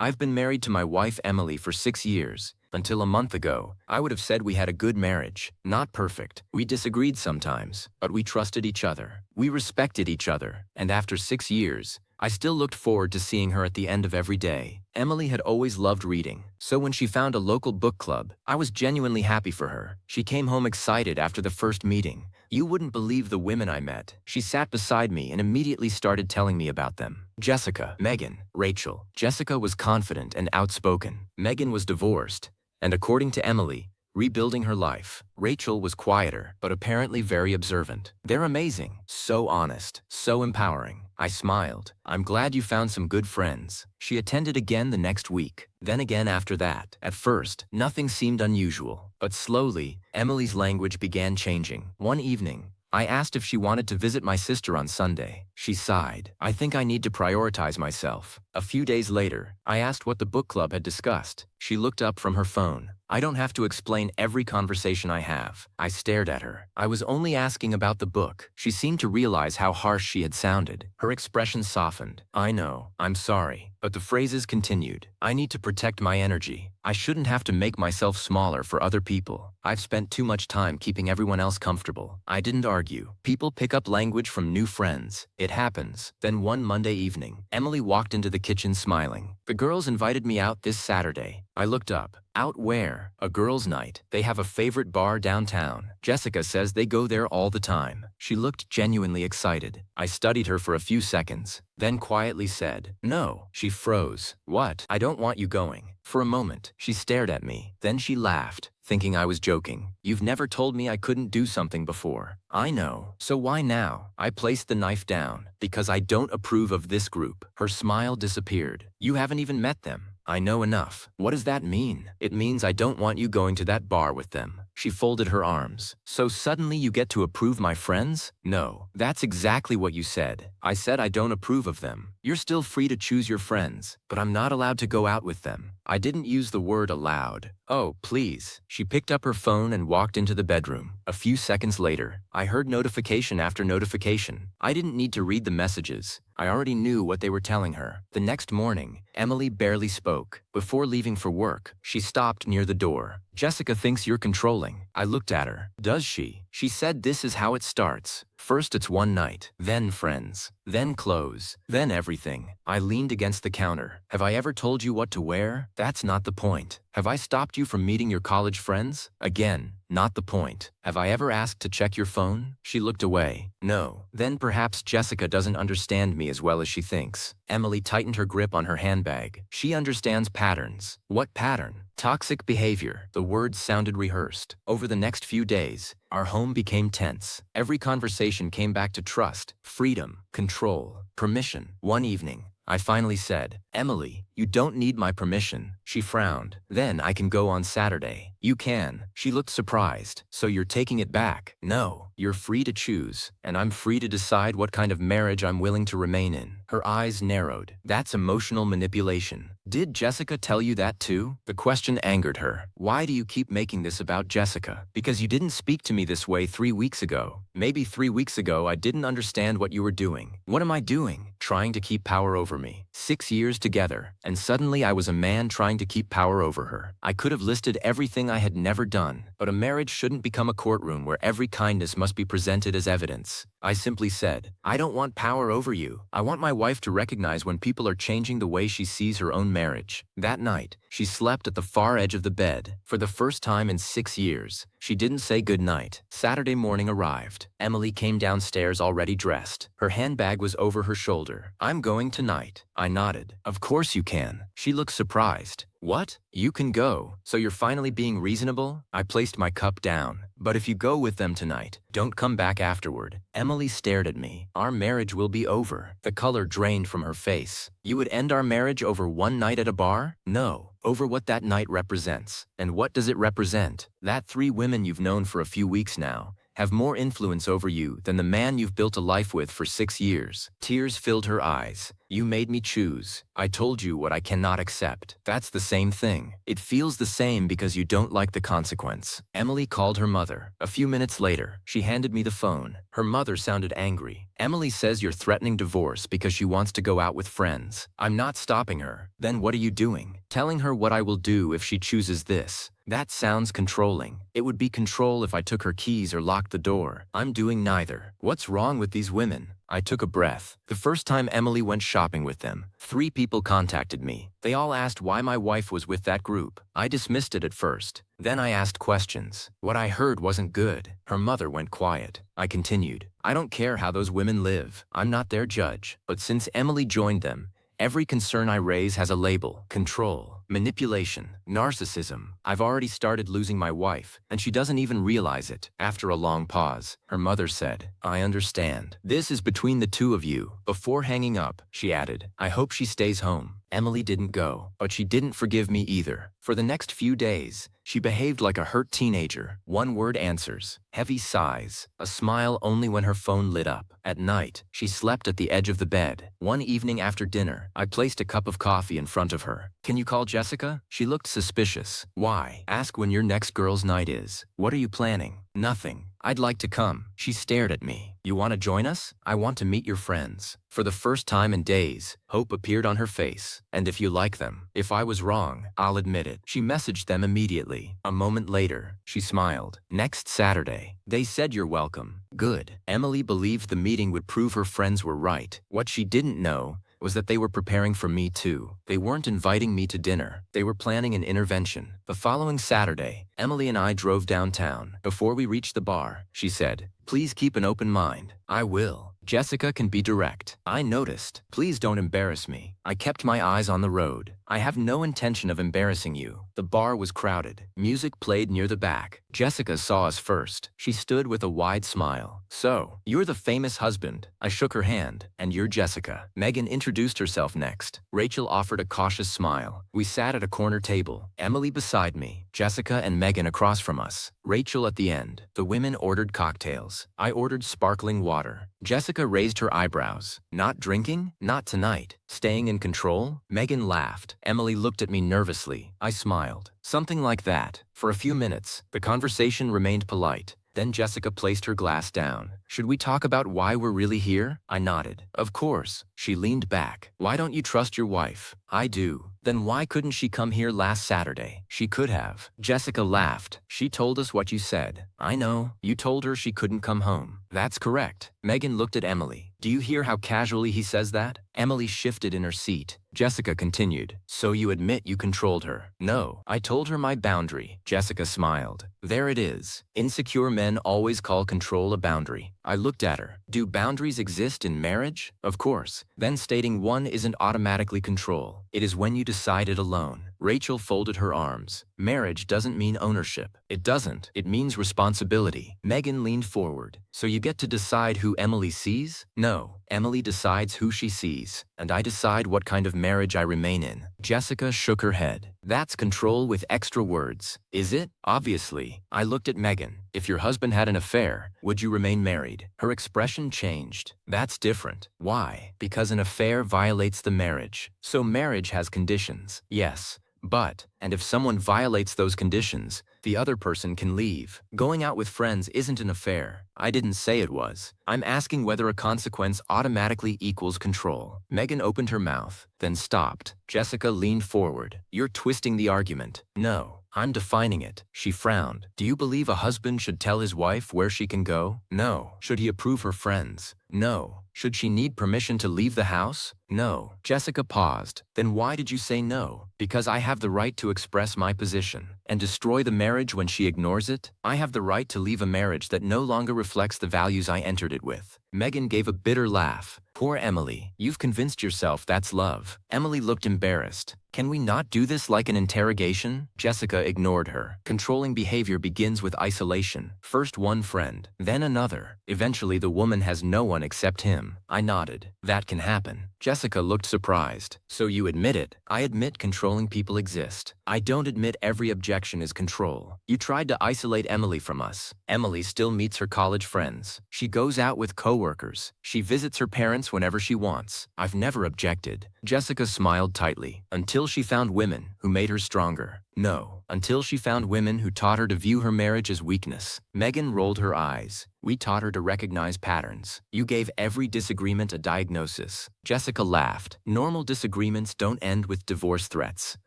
I've been married to my wife Emily for 6 years. Until a month ago, I would have said we had a good marriage. Not perfect. We disagreed sometimes, but we trusted each other. We respected each other. And after 6 years, I still looked forward to seeing her at the end of every day. Emily had always loved reading, so when she found a local book club, I was genuinely happy for her. She came home excited after the first meeting. You wouldn't believe the women I met. She sat beside me and immediately started telling me about them. Jessica, Megan, Rachel. Jessica was confident and outspoken. Megan was divorced, and according to Emily, rebuilding her life. Rachel was quieter, but apparently very observant. They're amazing. So honest. So empowering. I smiled. I'm glad you found some good friends. She attended again the next week, then again after that. At first, nothing seemed unusual, but slowly, Emily's language began changing. One evening, I asked if she wanted to visit my sister on Sunday. She sighed. I think I need to prioritize myself. A few days later, I asked what the book club had discussed. She looked up from her phone. I don't have to explain every conversation I have. I stared at her. I was only asking about the book. She seemed to realize how harsh she had sounded. Her expression softened. I know. I'm sorry. But the phrases continued. I need to protect my energy. I shouldn't have to make myself smaller for other people. I've spent too much time keeping everyone else comfortable. I didn't argue. People pick up language from new friends. It happens. Then one Monday evening, Emily walked into the kitchen smiling. The girls invited me out this Saturday. I looked up. Out where? A girls' night. They have a favorite bar downtown. Jessica says they go there all the time. She looked genuinely excited. I studied her for a few seconds, then quietly said, "No." She froze. "What?" "I don't want you going." For a moment, she stared at me. Then she laughed, thinking I was joking. "You've never told me I couldn't do something before." "I know. So why now?" I placed the knife down. "Because I don't approve of this group." Her smile disappeared. "You haven't even met them." "I know enough." "What does that mean?" "It means I don't want you going to that bar with them." She folded her arms. "So suddenly you get to approve my friends?" "No. That's exactly what you said. I said I don't approve of them. You're still free to choose your friends, but I'm not allowed to go out with them." I didn't use the word aloud. "Oh, please." She picked up her phone and walked into the bedroom. A few seconds later, I heard notification after notification. I didn't need to read the messages. I already knew what they were telling her. The next morning, Emily barely spoke. Before leaving for work, she stopped near the door. "Jessica thinks you're controlling." I looked at her. "Does she?" She said this is how it starts. First it's one night, then friends, then clothes, then everything. I leaned against the counter. "Have I ever told you what to wear? That's not the point. Have I stopped you from meeting your college friends? Again, not the point. Have I ever asked to check your phone?" She looked away. "No." "Then perhaps Jessica doesn't understand me as well as she thinks." Emily tightened her grip on her handbag. "She understands patterns." "What pattern?" "Toxic behavior." The words sounded rehearsed. Over the next few days, our home became tense. Every conversation came back to trust, freedom, control, permission. One evening, I finally said, "Emily, you don't need my permission." She frowned. "Then I can go on Saturday." "You can." She looked surprised. "So you're taking it back?" "No. You're free to choose, and I'm free to decide what kind of marriage I'm willing to remain in." Her eyes narrowed. "That's emotional manipulation." "Did Jessica tell you that too?" The question angered her. "Why do you keep making this about Jessica?" "Because you didn't speak to me this way 3 weeks ago." "Maybe 3 weeks ago I didn't understand what you were doing." "What am I doing?" "Trying to keep power over me." 6 years together, and suddenly I was a man trying to keep power over her. I could have listed everything I had never done, but a marriage shouldn't become a courtroom where every kindness must be presented as evidence. I simply said, "I don't want power over you. I want my wife to recognize when people are changing the way she sees her own marriage." That night, she slept at the far edge of the bed. For the first time in 6 years, she didn't say goodnight. Saturday morning arrived. Emily came downstairs already dressed. Her handbag was over her shoulder. "I'm going tonight." I nodded. "Of course you can." She looked surprised. "What? You can go? So you're finally being reasonable?" I placed my cup down. "But if you go with them tonight, don't come back afterward." Emily stared at me. "Our marriage will be over." The color drained from her face. "You would end our marriage over one night at a bar?" "No. Over what that night represents." "And what does it represent?" "That 3 women you've known for a few weeks now have more influence over you than the man you've built a life with for 6 years. Tears filled her eyes. You made me choose. I told you what I cannot accept. That's the same thing. It feels the same because you don't like the consequence. Emily called her mother. A few minutes later, she handed me the phone. Her mother sounded angry. Emily says you're threatening divorce because she wants to go out with friends. I'm not stopping her. Then what are you doing? Telling her what I will do if she chooses this. That sounds controlling. It would be control if I took her keys or locked the door. I'm doing neither. What's wrong with these women? I took a breath. The first time Emily went shopping with them, 3 people contacted me. They all asked why my wife was with that group. I dismissed it at first. Then I asked questions. What I heard wasn't good. Her mother went quiet. I continued. I don't care how those women live. I'm not their judge. But since Emily joined them, every concern I raise has a label: control, manipulation, narcissism. I've already started losing my wife, and she doesn't even realize it. After a long pause, her mother said, I understand. This is between the 2 of you. Before hanging up, she added, I hope she stays home. Emily didn't go, but she didn't forgive me either. For the next few days, she behaved like a hurt teenager. One-word answers, heavy sighs, a smile only when her phone lit up. At night, she slept at the edge of the bed. One evening after dinner, I placed a cup of coffee in front of her. Can you call Jessica? She looked suspicious. Why? Ask when your next girls' night is. What are you planning? Nothing. I'd like to come. She stared at me. You want to join us? I want to meet your friends. For the first time in days, hope appeared on her face. And if you like them, if I was wrong, I'll admit it. She messaged them immediately. A moment later, she smiled. Next Saturday. They said you're welcome. Good. Emily believed the meeting would prove her friends were right. What she didn't know was that they were preparing for me too. They weren't inviting me to dinner. They were planning an intervention. The following Saturday, Emily and I drove downtown. Before we reached the bar, she said, please keep an open mind. I will. Jessica can be direct. I noticed. Please don't embarrass me. I kept my eyes on the road. I have no intention of embarrassing you. The bar was crowded. Music played near the back. Jessica saw us first. She stood with a wide smile. So, you're the famous husband. I shook her hand. And you're Jessica. Megan introduced herself next. Rachel offered a cautious smile. We sat at a corner table. Emily beside me, Jessica and Megan across from us, Rachel at the end. The women ordered cocktails. I ordered sparkling water. Jessica raised her eyebrows. Not drinking? Not tonight. Staying in control? Megan laughed. Emily looked at me nervously. I smiled. Something like that. For a few minutes, the conversation remained polite. Then Jessica placed her glass down. Should we talk about why we're really here? I nodded. Of course. She leaned back. Why don't you trust your wife? I do. Then why couldn't she come here last Saturday? She could have. Jessica laughed. She told us what you said. I know. You told her she couldn't come home. That's correct. Megan looked at Emily. Do you hear how casually he says that? Emily shifted in her seat. Jessica continued. So you admit you controlled her? No. I told her my boundary. Jessica smiled. There it is. Insecure men always call control a boundary. I looked at her. Do boundaries exist in marriage? Of course. Then stating one isn't automatically control. It is when you decide it alone. Rachel folded her arms. Marriage doesn't mean ownership. It doesn't. It means responsibility. Megan leaned forward. So you get to decide who Emily sees? No. Emily decides who she sees, and I decide what kind of marriage I remain in. Jessica shook her head. That's control with extra words. Is it? Obviously. I looked at Megan. If your husband had an affair, would you remain married? Her expression changed. That's different. Why? Because an affair violates the marriage. So marriage has conditions. Yes. But, and if someone violates those conditions, the other person can leave. Going out with friends isn't an affair. I didn't say it was. I'm asking whether a consequence automatically equals control. Megan opened her mouth, then stopped. Jessica leaned forward. You're twisting the argument. No, I'm defining it. She frowned. Do you believe a husband should tell his wife where she can go? No. Should he approve her friends? No. Should she need permission to leave the house? No. Jessica paused. Then why did you say no? Because I have the right to express my position and destroy the marriage when she ignores it. I have the right to leave a marriage that no longer reflects the values I entered it with. Megan gave a bitter laugh. Poor Emily. You've convinced yourself that's love. Emily looked embarrassed. Can we not do this like an interrogation? Jessica ignored her. Controlling behavior begins with isolation. First one friend, then another. Eventually the woman has no one everyone except him. I nodded. That can happen. Jessica looked surprised. So you admit it? I admit controlling people exist. I don't admit every objection is control. You tried to isolate Emily from us. Emily still meets her college friends. She goes out with coworkers. She visits her parents whenever she wants. I've never objected. Jessica smiled tightly. Until she found women who made her stronger. No, until she found women who taught her to view her marriage as weakness. Megan rolled her eyes. We taught her to recognize patterns. You gave every disagreement a diagnosis. Jessica laughed. Normal disagreements don't end with divorce threats.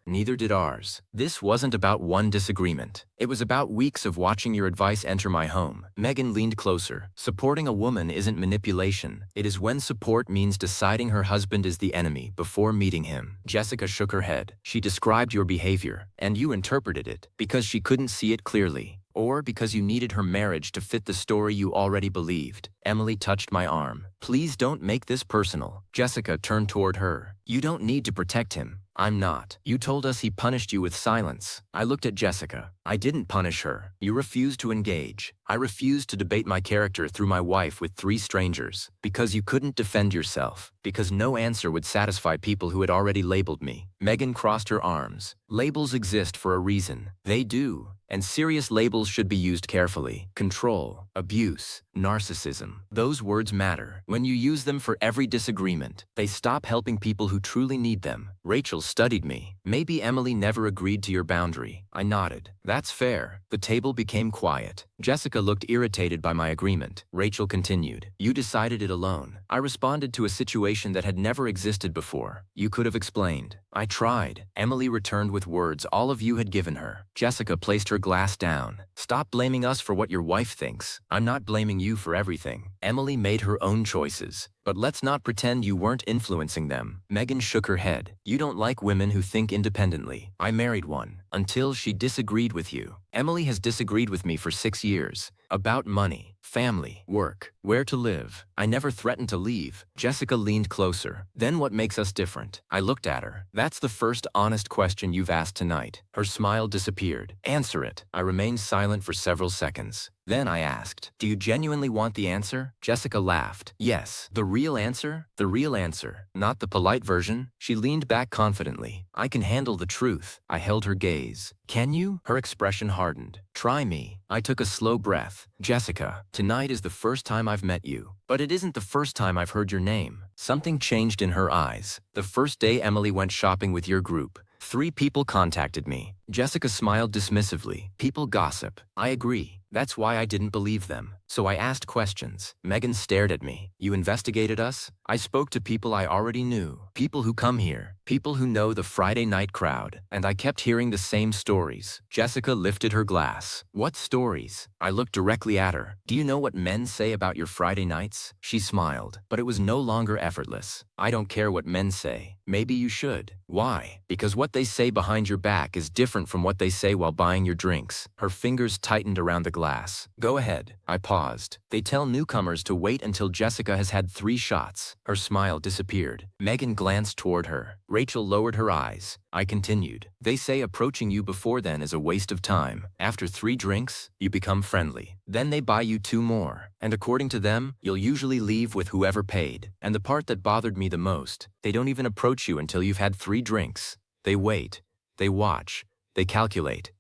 Neither did ours. This wasn't about one disagreement. It was about weeks of watching your advice enter my home. Megan leaned closer. Supporting a woman isn't manipulation. It is when support means deciding her husband is the enemy before meeting him. Jessica shook her head. She described your behavior, and you interpreted it because she couldn't see it clearly. Or because you needed her marriage to fit the story you already believed. Emily touched my arm. Please don't make this personal. Jessica turned toward her. You don't need to protect him. I'm not. You told us he punished you with silence. I looked at Jessica. I didn't punish her. You refused to engage. I refused to debate my character through my wife with 3 strangers. Because you couldn't defend yourself. Because no answer would satisfy people who had already labeled me. Megan crossed her arms. Labels exist for a reason. They do. And serious labels should be used carefully. Control, abuse, narcissism. Those words matter. When you use them for every disagreement, they stop helping people who truly need them. Rachel studied me. Maybe Emily never agreed to your boundary. I nodded. That's fair. The table became quiet. Jessica looked irritated by my agreement. Rachel continued. You decided it alone. I responded to a situation that had never existed before. You could have explained. I tried. Emily returned with words all of you had given her. Jessica placed her glass down. Stop blaming us for what your wife thinks. I'm not blaming you for everything. Emily made her own choices. But let's not pretend you weren't influencing them. Megan shook her head. You don't like women who think independently. I married one. Until she disagreed with you. Emily has disagreed with me for 6 years. About money, family, work, where to live. I never threatened to leave. Jessica leaned closer. Then what makes us different? I looked at her. That's the first honest question you've asked tonight. Her smile disappeared. Answer it. I remained silent for several seconds. Then I asked, do you genuinely want the answer? Jessica laughed. Yes. The real answer? The real answer. Not the polite version. She leaned back confidently. I can handle the truth. I held her gaze. Can you? Her expression hardened. Try me. I took a slow breath. Jessica, tonight is the first time I've met you. But it isn't the first time I've heard your name. Something changed in her eyes. The first day Emily went shopping with your group. 3 people contacted me. Jessica smiled dismissively. People gossip. I agree. That's why I didn't believe them. So I asked questions. Megan stared at me. You investigated us? I spoke to people I already knew. People who come here. People who know the Friday night crowd. And I kept hearing the same stories. Jessica lifted her glass. What stories? I looked directly at her. Do you know what men say about your Friday nights? She smiled. But it was no longer effortless. I don't care what men say. Maybe you should. Why? Because what they say behind your back is different from what they say while buying your drinks. Her fingers tightened around the glass. Go ahead. I paused. They tell newcomers to wait until Jessica has had 3 shots. Her smile disappeared. Megan glanced toward her. Rachel lowered her eyes. I continued. They say approaching you before then is a waste of time. After 3 drinks, you become friendly. Then they buy you 2 more. And according to them, you'll usually leave with whoever paid. And the part that bothered me the most, they don't even approach you until you've had 3 drinks. They wait. They watch. They calculate.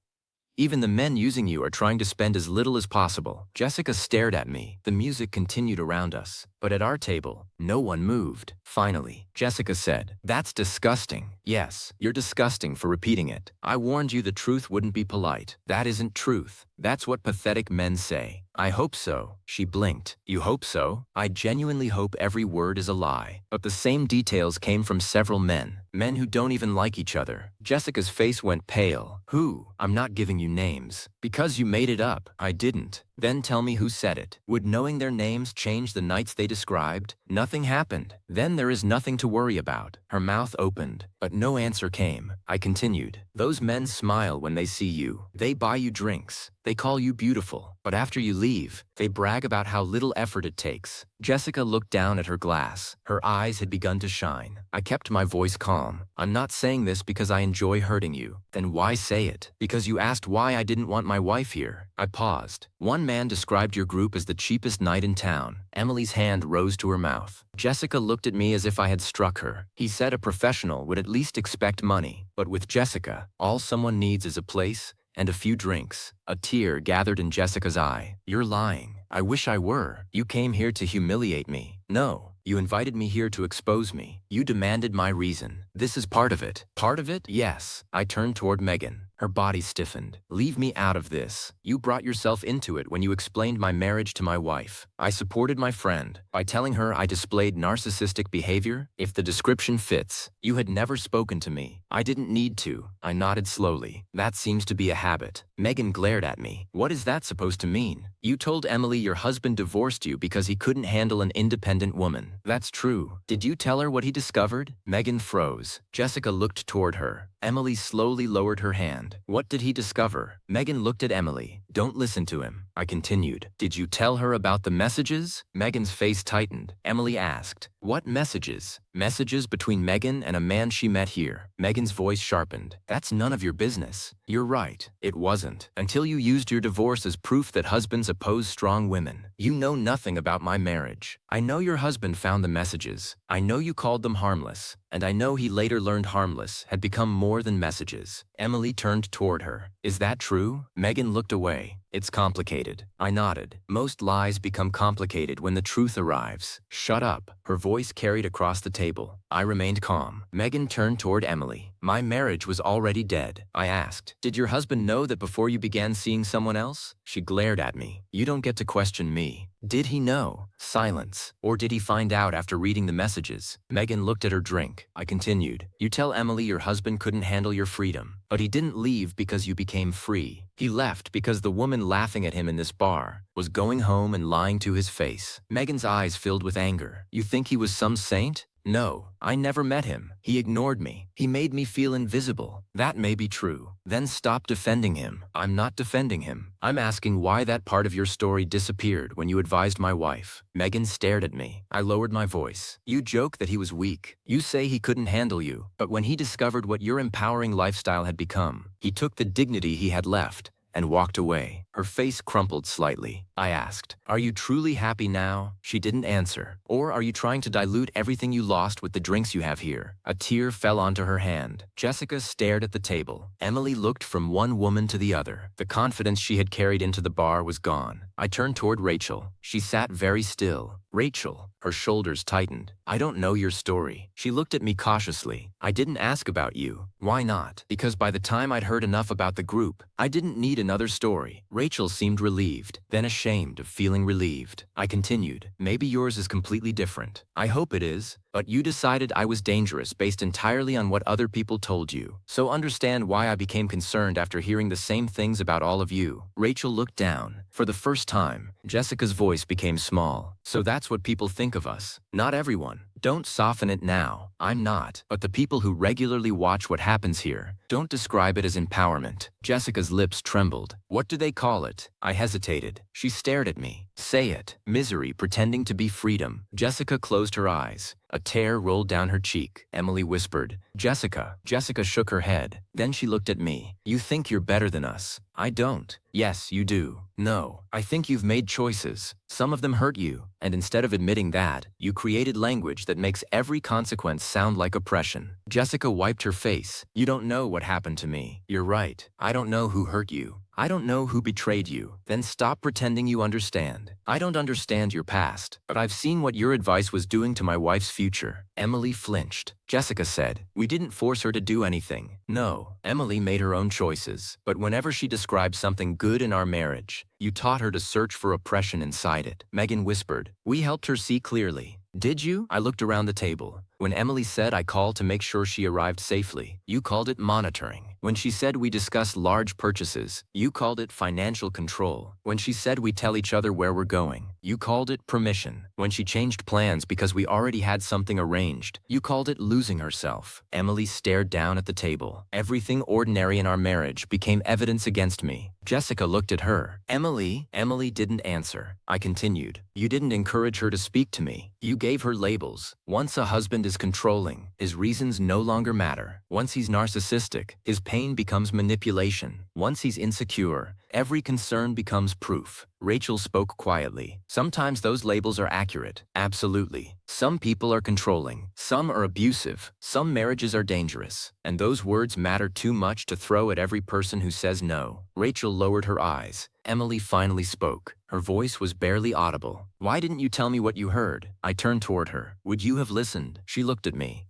Even the men using you are trying to spend as little as possible. Jessica stared at me. The music continued around us. But at our table, no one moved. Finally, Jessica said, that's disgusting. Yes, you're disgusting for repeating it. I warned you the truth wouldn't be polite. That isn't truth. That's what pathetic men say. I hope so. She blinked. You hope so? I genuinely hope every word is a lie. But the same details came from several men. Men who don't even like each other. Jessica's face went pale. Who? I'm not giving you names. Because you made it up. I didn't. Then tell me who said it. Would knowing their names change the nights they described? Nothing happened. Then there is nothing to worry about. Her mouth opened, but no answer came. I continued. Those men smile when they see you. They buy you drinks. They call you beautiful, but after you leave, they brag about how little effort it takes. Jessica looked down at her glass. Her eyes had begun to shine. I kept my voice calm. I'm not saying this because I enjoy hurting you. Then why say it? Because you asked why I didn't want my wife here. I paused. One man described your group as the cheapest night in town. Emily's hand rose to her mouth. Jessica looked at me as if I had struck her. He said a professional would at least expect money. But with Jessica, all someone needs is a place and a few drinks. A tear gathered in Jessica's eye. You're lying. I wish I were. You came here to humiliate me. No. You invited me here to expose me. You demanded my reason. This is part of it. Part of it? Yes. I turned toward Megan. Her body stiffened. Leave me out of this. You brought yourself into it when you explained my marriage to my wife. I supported my friend by telling her I displayed narcissistic behavior. If the description fits, you had never spoken to me. I didn't need to. I nodded slowly. That seems to be a habit. Megan glared at me. What is that supposed to mean? You told Emily your husband divorced you because he couldn't handle an independent woman. That's true. Did you tell her what he discovered? Megan froze. Jessica looked toward her. Emily slowly lowered her hand. What did he discover? Megan looked at Emily. Don't listen to him. I continued. Did you tell her about the messages? Megan's face tightened. Emily asked. What messages? Messages between Megan and a man she met here. Megan's voice sharpened. That's none of your business. You're right. It wasn't. Until you used your divorce as proof that husbands oppose strong women. You know nothing about my marriage. I know your husband found the messages. I know you called them harmless. And I know he later learned harmless had become more than messages. Emily turned toward her. Is that true? Megan looked away. It's complicated. I nodded. Most lies become complicated when the truth arrives. Shut up. Her voice carried across the table. I remained calm. Megan turned toward Emily. My marriage was already dead. I asked, did your husband know that before you began seeing someone else? She glared at me. You don't get to question me. Did he know? Silence. Or did he find out after reading the messages? Megan looked at her drink. I continued. You tell Emily your husband couldn't handle your freedom. But he didn't leave because you became free. He left because the woman laughing at him in this bar was going home and lying to his face. Megan's eyes filled with anger. You think he was some saint? No, I never met him. He ignored me. He made me feel invisible. That may be true. Then stop defending him. I'm not defending him. I'm asking why that part of your story disappeared when you advised my wife. Megan stared at me. I lowered my voice. You joke that he was weak. You say he couldn't handle you. But when he discovered what your empowering lifestyle had become, he took the dignity he had left and walked away. Her face crumpled slightly. I asked, are you truly happy now? She didn't answer. Or are you trying to dilute everything you lost with the drinks you have here? A tear fell onto her hand. Jessica stared at the table. Emily looked from one woman to the other. The confidence she had carried into the bar was gone. I turned toward Rachel. She sat very still. Rachel. Her shoulders tightened. I don't know your story. She looked at me cautiously. I didn't ask about you. Why not? Because by the time I'd heard enough about the group, I didn't need another story. Rachel seemed relieved, then ashamed of feeling relieved. I continued. Maybe yours is completely different. I hope it is. But you decided I was dangerous based entirely on what other people told you. So understand why I became concerned after hearing the same things about all of you. Rachel looked down. For the first time, Jessica's voice became small. So that's what people think of us. Not everyone. Don't soften it now. I'm not. But the people who regularly watch what happens here don't describe it as empowerment. Jessica's lips trembled. What do they call it? I hesitated. She stared at me. Say it. Misery pretending to be freedom. Jessica closed her eyes. A tear rolled down her cheek. Emily whispered, Jessica. Jessica shook her head. Then she looked at me. You think you're better than us. I don't. Yes, you do. No. I think you've made choices. Some of them hurt you. And instead of admitting that, you created language that makes every consequence sound like oppression. Jessica wiped her face. You don't know what happened to me. You're right. I don't know who hurt you. I don't know who betrayed you. Then stop pretending you understand. I don't understand your past, but I've seen what your advice was doing to my wife's future. Emily flinched. Jessica said, we didn't force her to do anything. No, Emily made her own choices. But whenever she described something good in our marriage, you taught her to search for oppression inside it. Megan whispered, we helped her see clearly. Did you? I looked around the table. When Emily said I called to make sure she arrived safely, you called it monitoring. When she said we discuss large purchases, you called it financial control. When she said we tell each other where we're going, you called it permission. When she changed plans because we already had something arranged, you called it losing herself. Emily stared down at the table. Everything ordinary in our marriage became evidence against me. Jessica looked at her. Emily didn't answer. I continued. You didn't encourage her to speak to me. You gave her labels. Once a husband is controlling, his reasons no longer matter. Once he's narcissistic, his pain becomes manipulation. Once he's insecure, every concern becomes proof. Rachel spoke quietly. Sometimes those labels are accurate. Absolutely. Some people are controlling. Some are abusive. Some marriages are dangerous. And those words matter too much to throw at every person who says no. Rachel lowered her eyes. Emily finally spoke. Her voice was barely audible. Why didn't you tell me what you heard? I turned toward her. Would you have listened? She looked at me.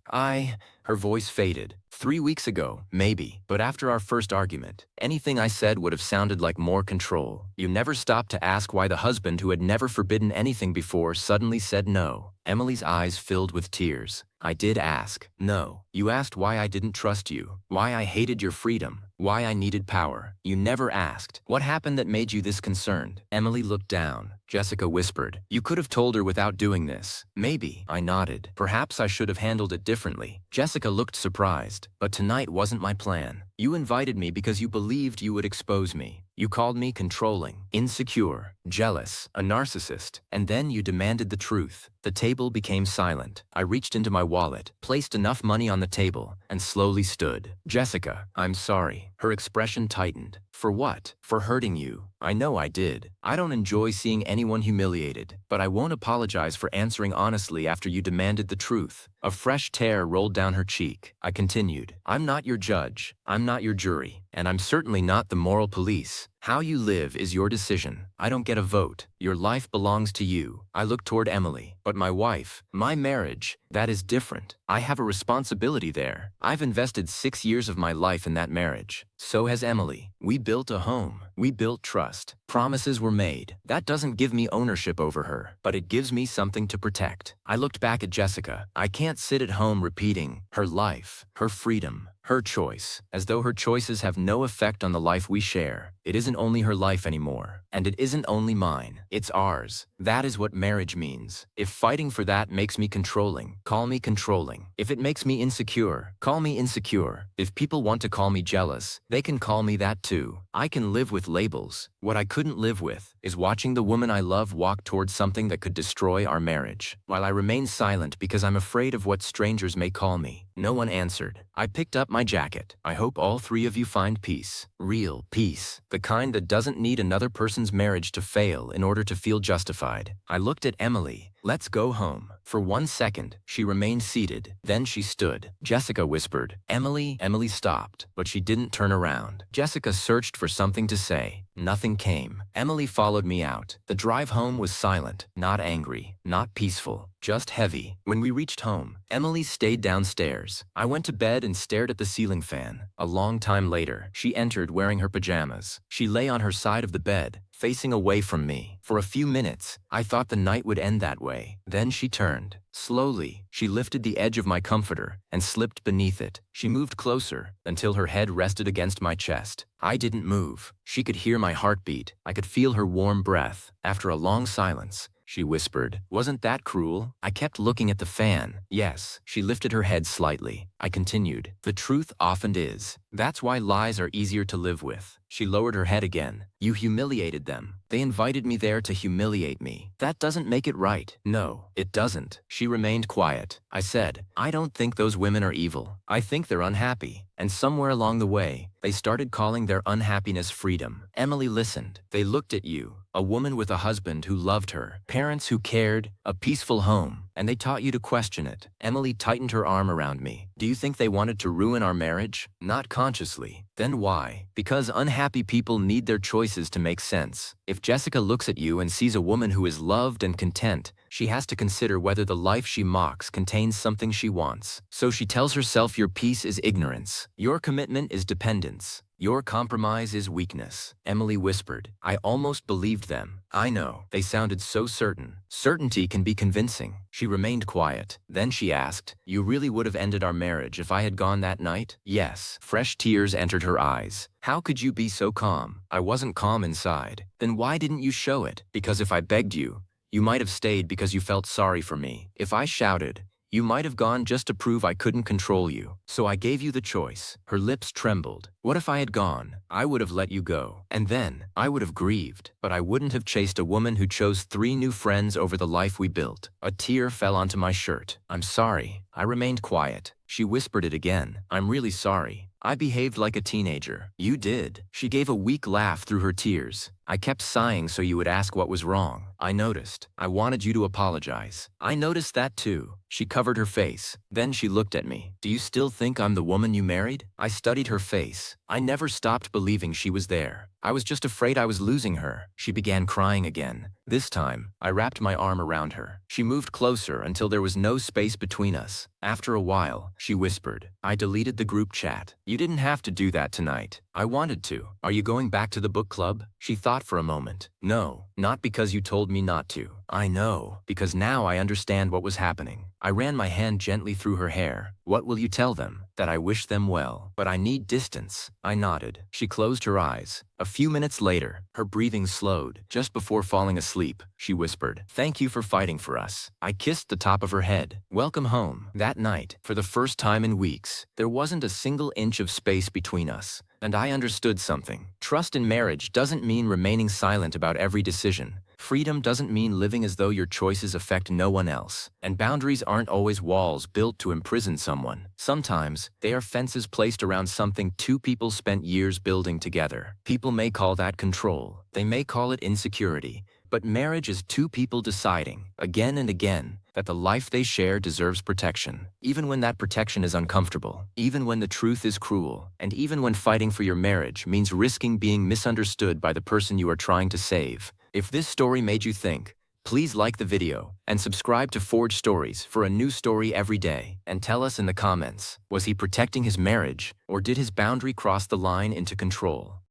Her voice faded. 3 weeks ago, maybe. But after our first argument, anything I said would have sounded like more control. You never stopped to ask why the husband who had never forbidden anything before suddenly said no. Emily's eyes filled with tears. I did ask. No. You asked why I didn't trust you, why I hated your freedom, why I needed power. You never asked, what happened that made you this concerned? Emily looked down. Jessica whispered, you could have told her without doing this. Maybe. I nodded. Perhaps I should have handled it differently. Jessica looked surprised. But tonight wasn't my plan. You invited me because you believed you would expose me. You called me controlling, insecure, jealous, a narcissist, and then you demanded the truth. The table became silent. I reached into my wallet, placed enough money on the table, and slowly stood. Jessica, I'm sorry. Her expression tightened. For what? For hurting you. I know I did. I don't enjoy seeing anyone humiliated, but I won't apologize for answering honestly after you demanded the truth. A fresh tear rolled down her cheek. I continued, I'm not your judge. I'm not your jury. And I'm certainly not the moral police. How you live is your decision. I don't get a vote. Your life belongs to you. I looked toward Emily. But my wife, my marriage, that is different. I have a responsibility there. I've invested 6 years of my life in that marriage. So has Emily. We built a home. We built trust. Promises were made. That doesn't give me ownership over her, but it gives me something to protect. I looked back at Jessica. I can't sit at home repeating her life, her freedom, her choice, as though her choices have no effect on the life we share. It isn't only her life anymore, and it isn't only mine. It's ours. That is what marriage means. If fighting for that makes me controlling, call me controlling. If it makes me insecure, call me insecure. If people want to call me jealous, they can call me that too. I can live with labels. What I couldn't live with is watching the woman I love walk towards something that could destroy our marriage. While I remain silent because I'm afraid of what strangers may call me, no one answered. I picked up my jacket. I hope all 3 of you find peace. Real peace. The kind that doesn't need another person's marriage to fail in order to feel justified. I looked at Emily. Let's go home. For 1 second, she remained seated. Then she stood. Jessica whispered, Emily. Emily stopped, but she didn't turn around. Jessica searched for something to say. Nothing came. Emily followed me out. The drive home was silent, not angry, not peaceful, just heavy. When we reached home, Emily stayed downstairs. I went to bed and stared at the ceiling fan. A long time later, she entered wearing her pajamas. She lay on her side of the bed, facing away from me. For a few minutes, I thought the night would end that way. Then she turned. Slowly, she lifted the edge of my comforter and slipped beneath it. She moved closer until her head rested against my chest. I didn't move. She could hear my heartbeat. I could feel her warm breath. After a long silence, she whispered, wasn't that cruel? I kept looking at the fan. Yes. She lifted her head slightly. I continued, the truth often is. That's why lies are easier to live with. She lowered her head again. You humiliated them. They invited me there to humiliate me. That doesn't make it right. No, it doesn't. She remained quiet. I said, I don't think those women are evil. I think they're unhappy. And somewhere along the way, they started calling their unhappiness freedom. Emily listened. They looked at you, a woman with a husband who loved her, parents who cared, a peaceful home, and they taught you to question it. Emily tightened her arm around me. Do you think they wanted to ruin our marriage? Not consciously. Then why? Because unhappy people need their choices to make sense. If Jessica looks at you and sees a woman who is loved and content, she has to consider whether the life she mocks contains something she wants. So she tells herself your peace is ignorance. Your commitment is dependence. Your compromise is weakness. Emily whispered. I almost believed them. I know. They sounded so certain. Certainty can be convincing. She remained quiet. Then she asked, "You really would have ended our marriage if I had gone that night?" Yes. Fresh tears entered her eyes. How could you be so calm? I wasn't calm inside. Then why didn't you show it? Because if I begged you, you might have stayed because you felt sorry for me. If I shouted, you might have gone just to prove I couldn't control you. So I gave you the choice. Her lips trembled. What if I had gone? I would have let you go. And then, I would have grieved. But I wouldn't have chased a woman who chose 3 new friends over the life we built. A tear fell onto my shirt. I'm sorry. I remained quiet. She whispered it again. I'm really sorry. I behaved like a teenager. You did. She gave a weak laugh through her tears. I kept sighing so you would ask what was wrong. I noticed. I wanted you to apologize. I noticed that too. She covered her face. Then she looked at me. Do you still think I'm the woman you married? I studied her face. I never stopped believing she was there. I was just afraid I was losing her. She began crying again. This time, I wrapped my arm around her. She moved closer until there was no space between us. After a while, she whispered, I deleted the group chat. You didn't have to do that tonight. I wanted to. Are you going back to the book club? She thought for a moment. No, not because you told me not to. I know, because now I understand what was happening. I ran my hand gently through her hair. What will you tell them? That I wish them well. But I need distance. I nodded. She closed her eyes. A few minutes later, her breathing slowed. Just before falling asleep, she whispered, Thank you for fighting for us. I kissed the top of her head. Welcome home. That night, for the first time in weeks, there wasn't a single inch of space between us. And I understood something. Trust in marriage doesn't mean remaining silent about every decision. Freedom doesn't mean living as though your choices affect no one else. And boundaries aren't always walls built to imprison someone. Sometimes, they are fences placed around something 2 people spent years building together. People may call that control. They may call it insecurity. But marriage is 2 people deciding, again and again, that the life they share deserves protection. Even when that protection is uncomfortable. Even when the truth is cruel. And even when fighting for your marriage means risking being misunderstood by the person you are trying to save. If this story made you think, please like the video and subscribe to Forge Stories for a new story every day. And tell us in the comments, was he protecting his marriage or did his boundary cross the line into control?